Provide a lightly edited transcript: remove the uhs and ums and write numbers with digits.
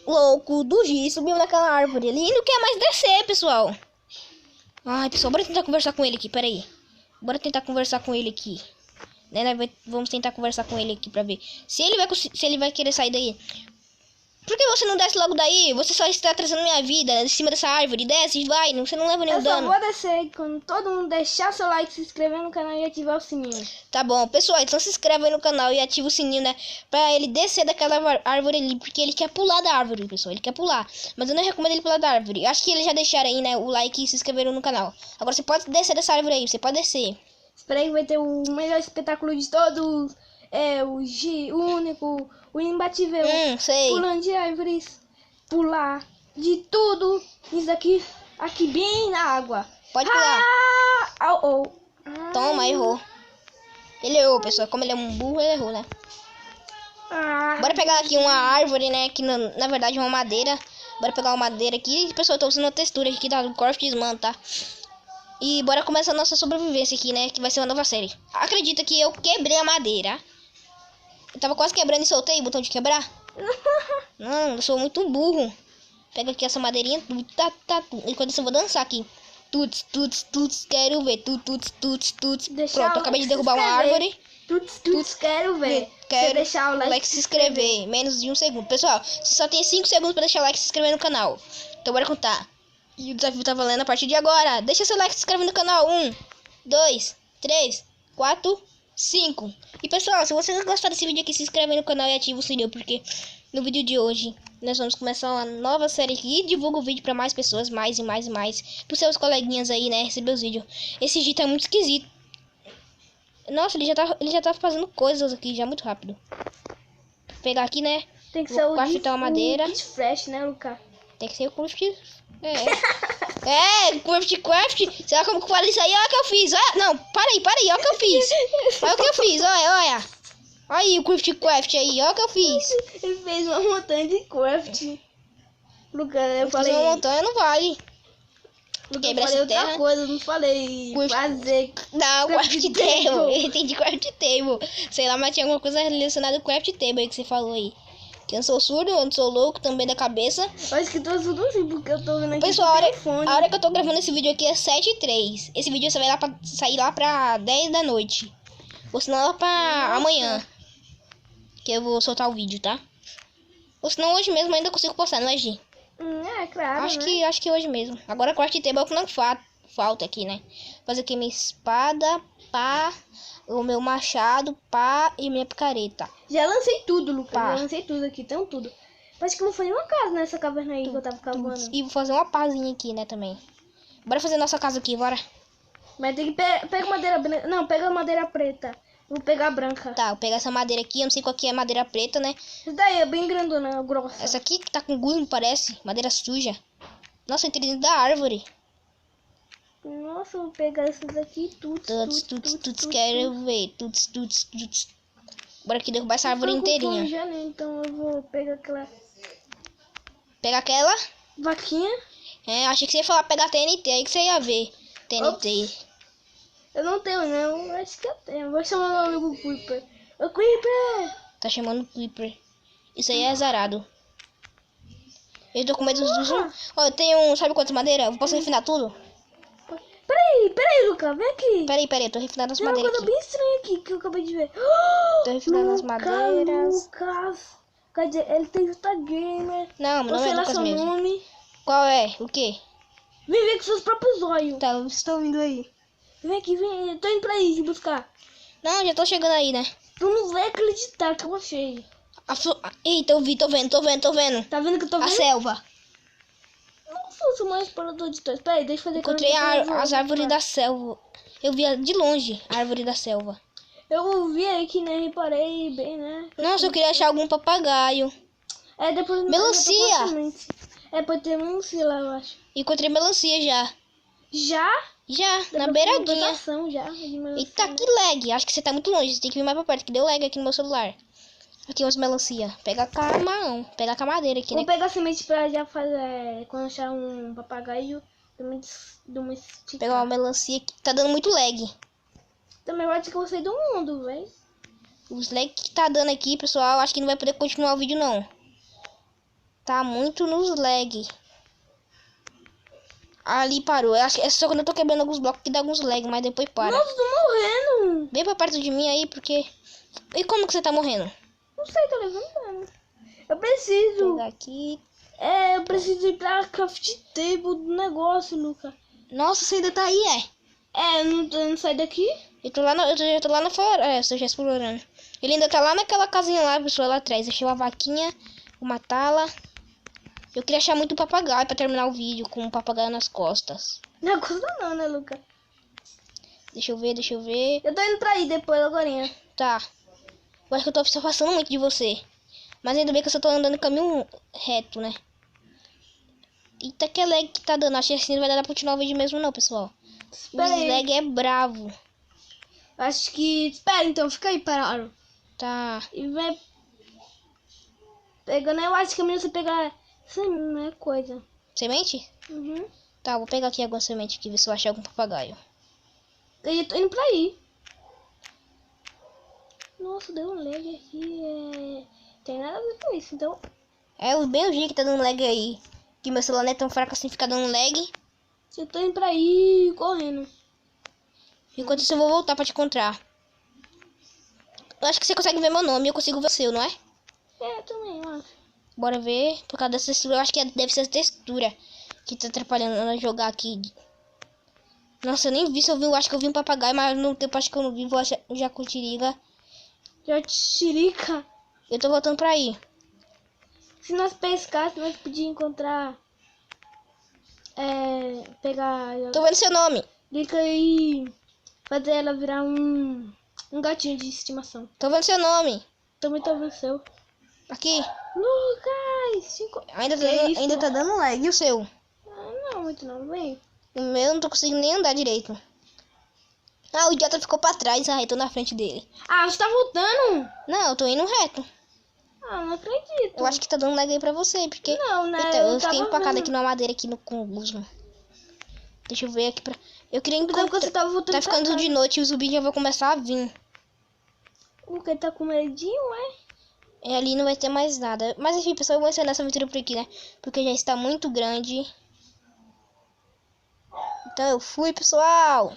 louco do G subiu naquela árvore ali e não quer mais descer, pessoal. Ai, pessoal, bora tentar conversar com ele aqui, peraí. Bora tentar conversar com ele aqui. Né, vamos tentar conversar com ele aqui pra ver se ele vai querer sair daí. Por que você não desce logo daí? Você só está trazendo minha vida em cima dessa árvore. Desce e vai, você não leva nenhum dano. Eu só vou descer quando todo mundo deixar seu like, se inscrever no canal e ativar o sininho. Tá bom, pessoal, então se inscreve aí no canal e ativa o sininho, né? Pra ele descer daquela árvore ali, porque ele quer pular da árvore, pessoal. Ele quer pular, mas eu não recomendo ele pular da árvore. Acho que eles já deixaram aí, né, o like e se inscreveram no canal. Agora você pode descer dessa árvore aí, você pode descer. Espera aí que vai ter o melhor espetáculo de todos. É o G, o único, o imbatível. Sei. Pulando de árvores, pular de tudo. Isso aqui bem na água. Pode pular. Toma, Ai. errou. Ele errou, pessoal. Como ele é um burro, ele errou, né? Bora pegar aqui uma árvore, né? Que na verdade é uma madeira. Bora pegar uma madeira aqui. Pessoal, eu tô usando a textura aqui, tá? Do Craftman, tá? E bora começar a nossa sobrevivência aqui, né? Que vai ser uma nova série. Acredita que eu quebrei a madeira. Eu tava quase quebrando e soltei o botão de quebrar. Não, eu sou muito burro. Pega aqui essa madeirinha. Enquanto isso eu vou dançar aqui. Tuts, tuts, tuts, quero ver. Tuts. Pronto, eu acabei de derrubar uma árvore. Tuts, quero ver. Quero Você deixar o like e se inscrever. Menos de 1 segundo. Pessoal, você só tem 5 segundos pra deixar o like e se inscrever no canal. Então bora contar. E o desafio tá valendo a partir de agora. Deixa seu like e se inscreve no canal. 1, 2, 3, 4, 5. E pessoal, se vocês gostaram desse vídeo aqui, se inscreve aí no canal e ativa o sininho. Porque no vídeo de hoje nós vamos começar uma nova série aqui. E divulga o vídeo pra mais pessoas, mais e mais. Pros seus coleguinhas aí, né, receber os vídeos. Esse dia tá muito esquisito. Nossa, ele já tá fazendo coisas aqui já muito rápido. Vou pegar aqui, né? Tem que ser o craftar uma madeira. Kit Fresh, né, Luca? Tem que ser o craft. Craft. Será como que fala isso aí? Olha o que eu fiz. Olha. Não, para aí. Olha o que eu fiz. Olha o que eu fiz. Olha. Olha aí o craft aí. Olha o que eu fiz. Ele fez uma montanha de craft. Luca, eu falei... Uma montanha não vale. Luca, eu falei outra coisa, não falei fazer. Não, craft table. Eu entendi craft table. Sei lá, mas tinha alguma coisa relacionada ao craft table aí que você falou aí. Que eu sou surdo, eu não sou louco também da cabeça. Eu acho que tô surdo assim, porque eu tô vendo aqui. Pessoal, a hora que eu tô gravando esse vídeo aqui é 7h03. Esse vídeo você vai sair lá pra 10 da noite. Ou senão lá pra amanhã. Que eu vou soltar o vídeo, tá? Ou senão hoje mesmo ainda consigo postar, não é, Gi? É, claro, Acho que hoje mesmo. Agora corte table é o que não falta aqui, né? Fazer aqui minha espada, pá, o meu machado, pá, e minha picareta. Já lancei tudo, Lucas. Pá. Já lancei tudo aqui, então tudo. Acho que eu vou fazer uma casa nessa caverna aí que eu tava cavando. E vou fazer uma pazinha aqui, né, também. Bora fazer nossa casa aqui, bora. Mas tem que pegar madeira branca. Não, pega madeira preta. Vou pegar a branca. Tá, vou pegar essa madeira aqui. Eu não sei qual que é madeira preta, né? Essa daí é bem grandona, grossa. Essa aqui que tá com gusmo, parece. Madeira suja. Nossa, entrei dentro da árvore. Nossa, eu vou pegar essas aqui. Tuts, quero ver. Tuts. Bora aqui derrubar essa árvore inteirinha. Já, né? Então eu vou pegar aquela... Pega aquela? Vaquinha? É, achei que você ia falar pegar TNT. Aí que você ia ver. TNT. Ops. Eu não tenho, não. Acho que eu tenho. Vou chamar meu amigo Creeper. Ô, Creeper! Tá chamando o Creeper. Isso aí é azarado. Eu tô com medo dos... Ó, eu tenho... Sabe quantas madeiras? Eu posso refinar tudo? Peraí, Lucas. Vem aqui. Peraí. Eu tô refinando as Tem uma madeiras coisa aqui. bem estranha aqui que eu acabei de ver. Tô refinando as madeiras. Lucas. Quer dizer, ele tem Justa Gamer. Não, meu nome é Lucas mesmo. Nome. Qual é? O quê? Vem ver com seus próprios olhos. Tá, vocês estão vindo aí. Vem aqui, vem. Eu tô indo pra aí buscar. Não, já tô chegando aí, né? Tu não vai acreditar que eu achei. Eita, eu vi, tô vendo. Tá vendo que eu tô vendo? A selva. Nossa, eu sou mais explorador de todos. Peraí, deixa eu fazer... Encontrei as árvores da selva. Eu vi de longe a árvore da selva. Eu vi aí que, né, reparei bem, né? Nossa, eu queria achar algum papagaio. É, depois... Melancia! É, pode ter melancia lá, eu acho. Encontrei melancia já. Já, na beiradinha. Já, Eita, que lag. Acho que você tá muito longe. Você tem que vir mais pra perto, que deu lag aqui no meu celular. Aqui umas melancia. Pega com a mão. Pega com a madeira aqui, né? Vou pegar semente pra já fazer... Quando achar um papagaio, domesticar. Pegar uma melancia aqui. Tá dando muito lag. Também vai ter que eu sair do mundo, velho. Os lag que tá dando aqui, pessoal, acho que não vai poder continuar o vídeo, não. Tá muito nos lag. Ali parou. Eu acho que é só quando eu tô quebrando alguns blocos que dá alguns lag, mas depois para. Nossa, tô morrendo. Vem pra perto de mim aí, porque... E como que você tá morrendo? Não sei, tô levantando. Eu preciso. Vou pegar aqui. Eu preciso ir pra craft table do negócio, Luca. Nossa, você ainda tá aí, Não sai daqui? Eu já tô lá na floresta, já explorando. Ele ainda tá lá naquela casinha lá, pessoal, lá atrás. Achei uma vaquinha, vou matá-la. Eu queria achar muito papagaio pra terminar o vídeo com um papagaio nas costas. Não custa não, né, Luca? Deixa eu ver. Eu tô indo pra aí depois, agora. Tá. Eu acho que eu tô só passando muito de você. Mas ainda bem que eu só tô andando em caminho reto, né? Eita, que lag que tá dando. Acho que assim não vai dar pra continuar o vídeo mesmo não, pessoal. O Espera aí. lag é bravo. Acho que... Espera então, fica aí parado. Tá. E vai... Pegando, eu acho que é melhor você pegar... Essa não é coisa. Semente? Uhum. Tá, vou pegar aqui alguma semente aqui, ver se eu achar algum papagaio. Eu tô indo pra aí. Nossa, deu um lag aqui. Tem nada a ver com isso, então... É bem o dia que tá dando lag aí. Que meu celular não é tão fraco assim, fica dando lag. Eu tô indo pra aí, correndo. Enquanto isso eu vou voltar pra te encontrar. Eu acho que você consegue ver meu nome, eu consigo ver o seu, não é? Também, eu acho. Bora ver, por causa dessa textura, eu acho que deve ser a textura que tá atrapalhando ela jogar aqui. Nossa, eu nem vi se eu vi, eu acho que eu vi um papagaio, mas no tempo acho que eu não vi, vou achar jacutirica. Jatirica. Eu tô voltando pra aí. Se nós pescássemos, nós podíamos encontrar... pegar... Tô vendo seu nome. Lica e fazer ela virar um gatinho de estimação. Tô vendo seu nome. Também tô vendo o seu. Aqui. Lucas! Ainda tá dando lag. E o seu? Não, muito não, vem. O meu não tô conseguindo nem andar direito. Ah, o idiota ficou pra trás. Ah, eu tô na frente dele. Ah, você tá voltando? Não, eu tô indo reto. Ah, não acredito. Eu acho que tá dando lag aí pra você, porque... Não, né? Eita, eu fiquei tava empacado vendo. aqui numa madeira aqui no congusmo. Deixa eu ver aqui pra... Eu queria Então, encontrar... você tava voltando Tá ficando pra cá. de noite e os zumbis já vão começar a vir. O que tá com medinho, E ali não vai ter mais nada. Mas enfim, pessoal, eu vou encerrar essa aventura por aqui, né? Porque já está muito grande. Então eu fui, pessoal!